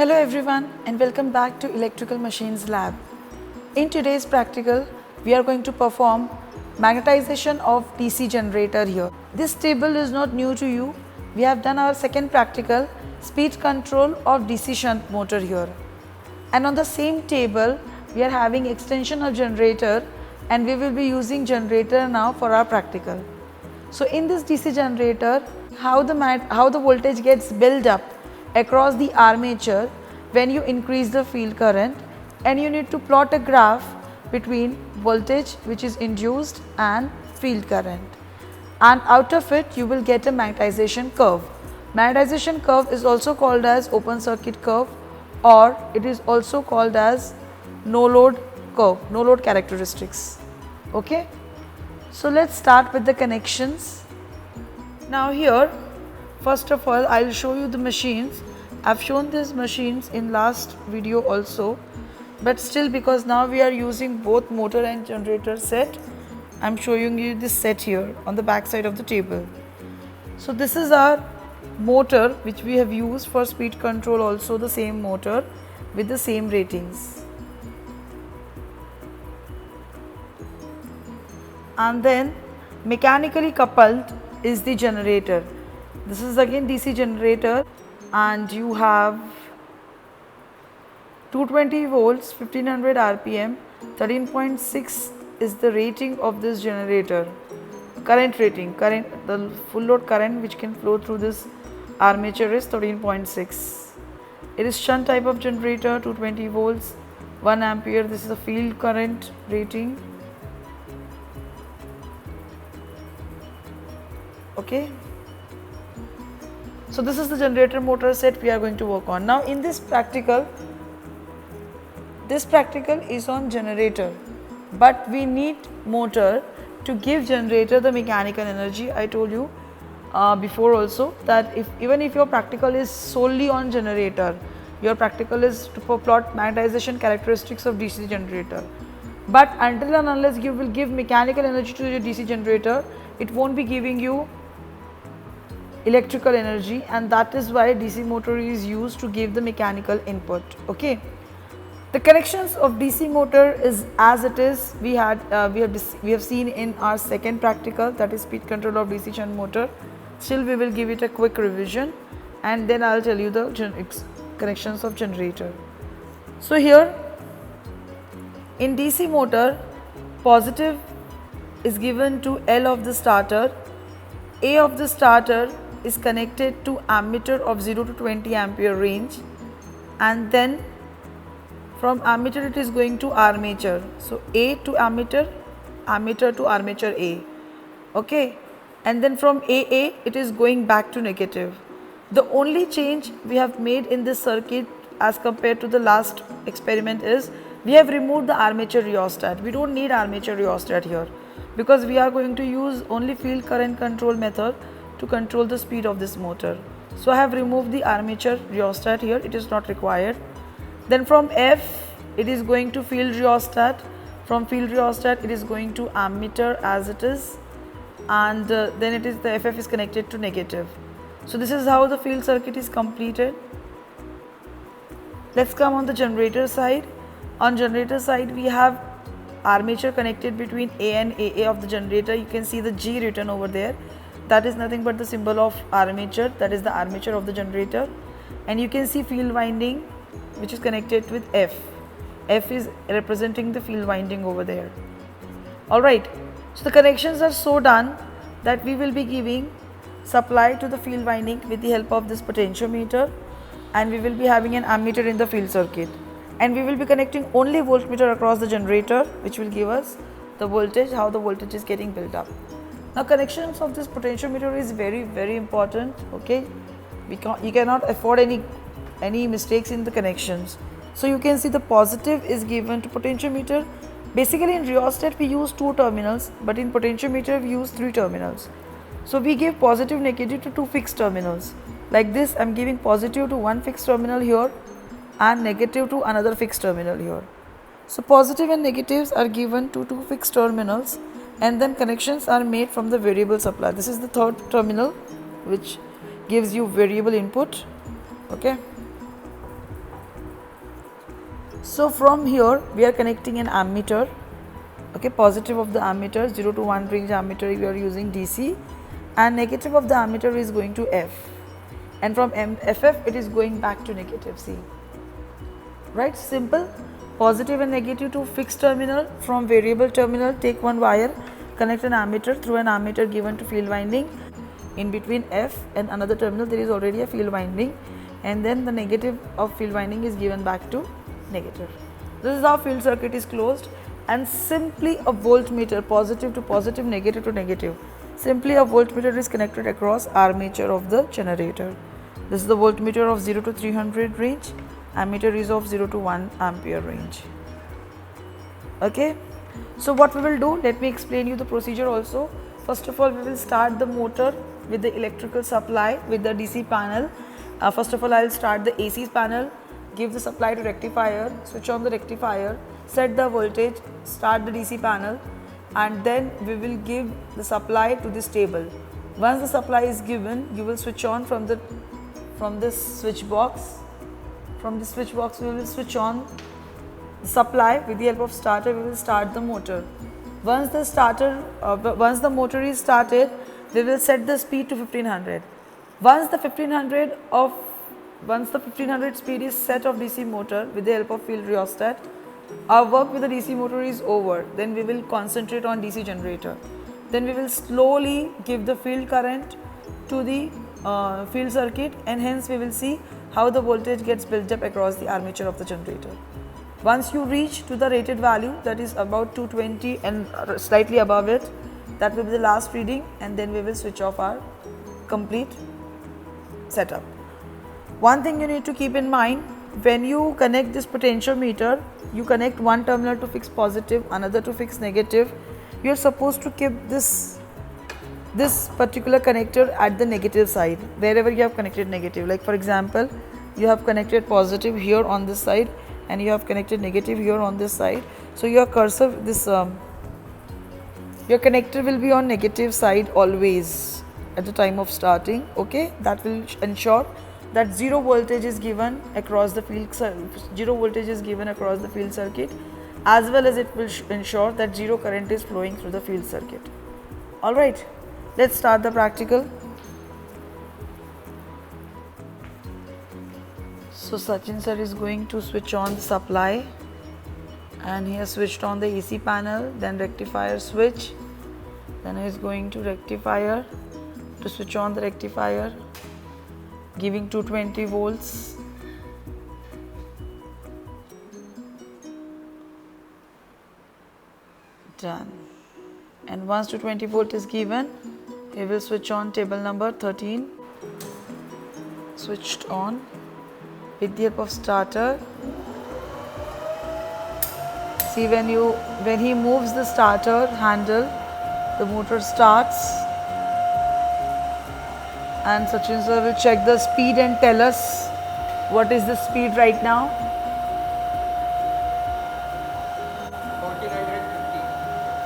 Hello everyone and welcome back to Electrical Machines Lab. In today's practical, we are going to perform magnetization of DC generator here. This table is not new to you. We have done our second practical, speed control of DC shunt motor here. And on the same table, we are having extension of generator and we will be using generator now for our practical. So in this DC generator, how the voltage gets built up across the armature when you increase the field current, and you need to plot a graph between voltage which is induced and field current, and out of it you will get a magnetization curve. Magnetization curve is also called as open circuit curve, or it is also called as no load curve, no load characteristics. Okay, so let's start with the connections. Now here, first of all, I will show you the machines. I've shown these machines in last video also, but still, because now we are using both motor and generator set, I'm showing you this set here on the back side of the table. So this is our motor which we have used for speed control, also the same motor with the same ratings. And then mechanically coupled is the generator. This is again DC generator, and you have 220 volts, 1500 rpm, 13.6 is the rating of this generator. Current rating, the full load current which can flow through this armature is 13.6. It is shunt type of generator, 220 volts, 1 ampere. This is the field current rating. Okay, so this is the generator motor set we are going to work on. Now in this practical is on generator, but we need motor to give generator the mechanical energy. I told you before also that even if your practical is solely on generator, your practical is to plot magnetization characteristics of DC generator, but until and unless you will give mechanical energy to your DC generator, it won't be giving you electrical energy, and that is why DC motor is used to give the mechanical input. Okay, the connections of DC motor is as it is we have seen in our second practical, that is speed control of DC shunt motor. Still we will give it a quick revision and then I'll tell you the connections of generator. So here in DC motor, positive is given to L of the starter. A of the starter is connected to ammeter of 0 to 20 ampere range, and then from ammeter it is going to armature. So A to ammeter, ammeter to armature A. Okay, and then from AA it is going back to negative. The only change we have made in this circuit as compared to the last experiment is we have removed the armature rheostat. We don't need armature rheostat here, because we are going to use only field current control method to control the speed of this motor. So I have removed the armature rheostat here, it is not required. Then from F it is going to field rheostat, from field rheostat it is going to ammeter as it is, and then it is the FF is connected to negative. So this is how the field circuit is completed. Let's come on the generator side. On generator side we have armature connected between A and AA of the generator. You can see the G written over there. That is nothing but the symbol of armature, that is the armature of the generator. And you can see field winding which is connected with F. F is representing the field winding over there. Alright, so the connections are so done that we will be giving supply to the field winding with the help of this potentiometer, and we will be having an ammeter in the field circuit. And we will be connecting only voltmeter across the generator, which will give us the voltage, how the voltage is getting built up. Now connections of this potentiometer is very important. Okay, you cannot afford any mistakes in the connections. So you can see the positive is given to potentiometer. Basically in rheostat we use 2 terminals, but in potentiometer we use 3 terminals. So we give positive negative to 2 fixed terminals. Like this, I am giving positive to one fixed terminal here and negative to another fixed terminal here. So positive and negatives are given to 2 fixed terminals, and then connections are made from the variable supply. This is the third terminal which gives you variable input. Okay, So from here we are connecting an ammeter, okay, positive of the ammeter 0 to 1 range ammeter we are using DC, and negative of the ammeter is going to F, and from FF it is going back to negative C, right? Simple. Positive and negative to fixed terminal. From variable terminal take one wire, connect an ammeter through an ammeter given to field winding. In between F and another terminal there is already a field winding, and then the negative of field winding is given back to negative. This is how field circuit is closed, and simply a voltmeter, positive to positive, negative to negative. Simply a voltmeter is connected across armature of the generator. This is the voltmeter of 0 to 300 range, ammeter is of 0 to 1 ampere range. Okay, so what we will do, let me explain you the procedure also. First of all, we will start the motor with the electrical supply with the DC panel. First of all, I will start the AC panel, give the supply to rectifier, switch on the rectifier, set the voltage, start the DC panel, and then we will give the supply to this table. Once the supply is given, you will switch on from this switch box. From this switch box we will switch on the supply. With the help of starter we will start the motor. Once the motor is started, we will set the speed to 1500. Once the 1500 speed is set of DC motor with the help of field rheostat, our work with the DC motor is over. Then we will concentrate on DC generator. Then we will slowly give the field current to the field circuit, and hence we will see how the voltage gets built up across the armature of the generator. Once you reach to the rated value, that is about 220 and slightly above it, that will be the last reading, and then we will switch off our complete setup. One thing you need to keep in mind, when you connect this potentiometer, you connect one terminal to fix positive, another to fix negative. You are supposed to keep this particular connector at the negative side wherever you have connected negative. Like for example, you have connected positive here on this side and you have connected negative here on this side. So your cursor, your connector will be on negative side always at the time of starting. Okay, that will ensure that zero voltage is given across the field circuit, as well as it will ensure that zero current is flowing through the field circuit. Alright, let's start the practical. So Sachin sir is going to switch on the supply, and he has switched on the AC panel, then rectifier switch, then he is going to rectifier to switch on the rectifier, giving 220 volts. Done. And once 220 volt is given, we will switch on table number 13, switched on with the help of starter. See, when he moves the starter handle, the motor starts, and Sachin sir will check the speed and tell us what is the speed right now.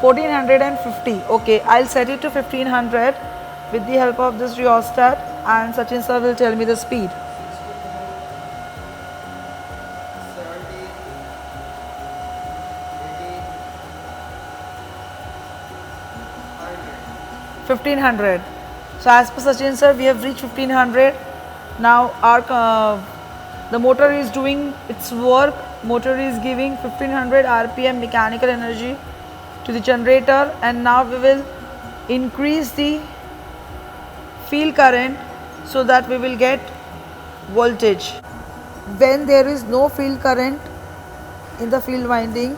1450. Okay, I'll set it to 1500 with the help of this rheostat, and Sachin sir will tell me the speed. 1500. So as per Sachin sir, we have reached 1500. Now the motor is doing its work. Motor is giving 1500 RPM mechanical energy to the generator, and now we will increase the field current so that we will get voltage. When there is no field current in the field winding,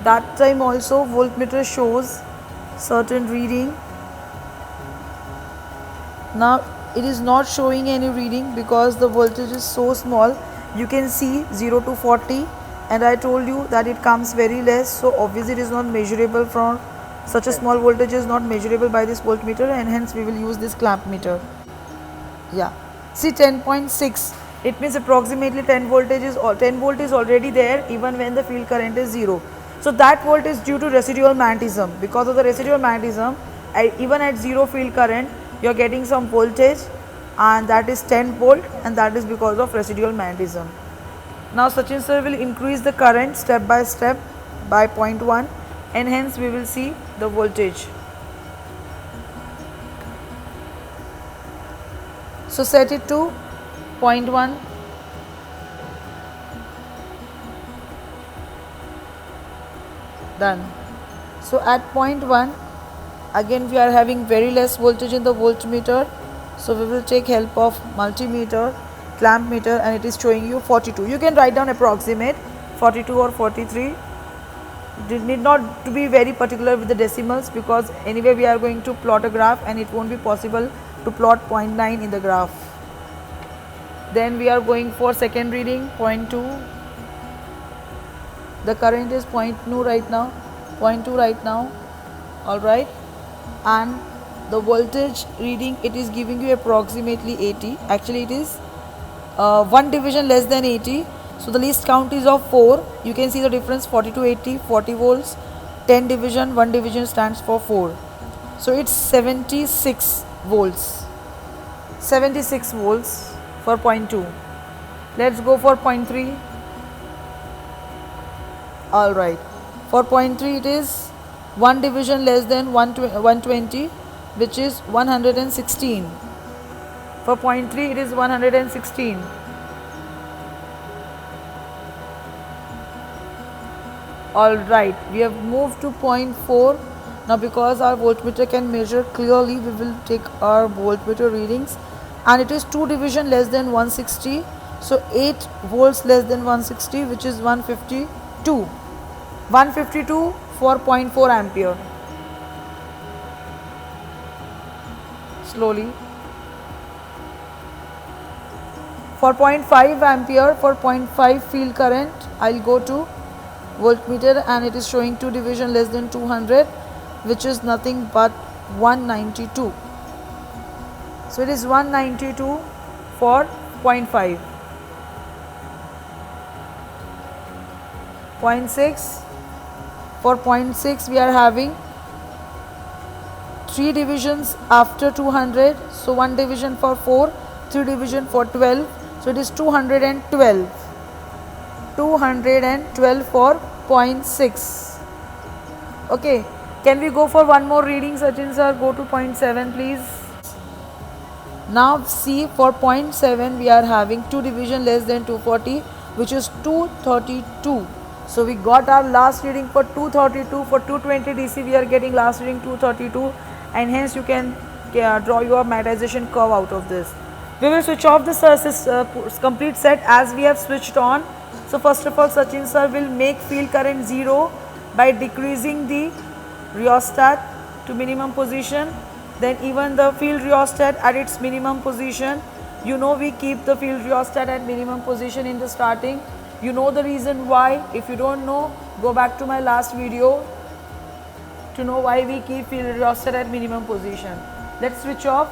that time also voltmeter shows certain reading. Now it is not showing any reading because the voltage is so small. You can see 0 to 40, and I told you that it comes very less, so obviously it is not measurable from such a small voltage, is not measurable by this voltmeter, and hence we will use this clamp meter. Yeah, see 10.6, it means approximately 10 volt is already there even when the field current is 0. So that volt is due to residual magnetism. Because of the residual magnetism, even at 0 field current you are getting some voltage, and that is 10 volt, and that is because of residual magnetism. Now Sachin sir will increase the current step by step by 0.1 and hence we will see the voltage. So set it to 0.1. Done. So at 0.1 again we are having very less voltage in the voltmeter, so we will take help of multimeter, clamp meter, and it is showing you 42. You can write down approximate 42 or 43. You need not to be very particular with the decimals because anyway we are going to plot a graph and it won't be possible to plot 0.9 in the graph. Then we are going for second reading 0.2. The current is 0.2 right now, 0.2 right now, alright, and the voltage reading, it is giving you approximately 80. Actually it is one division less than 80, so the least count is of 4. You can see the difference, 40 to 80, 40 volts, 10 division, 1 division stands for 4. So it's 76 volts, 76 volts for 0.2. Let's go for 0.3. Alright, for 0.3 it is 1 division less than 120, which is 116. For 0.3 it is 116. Alright, we have moved to 0.4. Now because our voltmeter can measure clearly, we will take our voltmeter readings and it is 2 division less than 160. So 8 volts less than 160, which is 152. 152 for 0.4 ampere. Slowly. For 0.5 ampere, for 0.5 field current, I'll go to voltmeter and it is showing 2 division less than 200, which is nothing but 192. So it is 192 for 0.5. 0.6. For 0.6 we are having 3 divisions after 200, so 1 division for 4, 3 division for 12, so it is 212. 212 for 0.6. Okay, can we go for one more reading, Sachin sir? Go to 0.7 please. Now see, for 0.7 we are having 2 division less than 240, which is 232. So we got our last reading for 232. For 220 DC we are getting last reading 232, and hence you can draw your magnetization curve out of this. We will switch off this complete set as we have switched on. So first of all, Sachin sir will make field current 0 by decreasing the rheostat to minimum position. Then even the field rheostat at its minimum position, you know we keep the field rheostat at minimum position in the starting. You know the reason why. If you don't know, go back to my last video to know why we keep field rheostat at minimum position. Let's switch off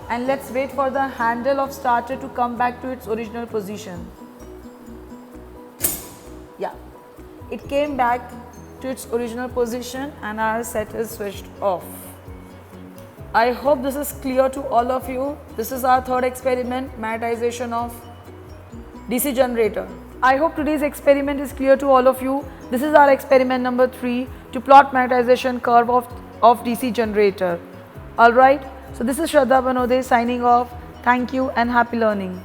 and let's wait for the handle of starter to come back to its original position. Yeah, it came back to its original position and our set is switched off. I hope this is clear to all of you. This is our third experiment, magnetization of DC generator. I hope today's experiment is clear to all of you. This is our experiment number 3 to plot magnetization curve of DC generator. Alright, so this is Shraddha Banode signing off. Thank you and happy learning.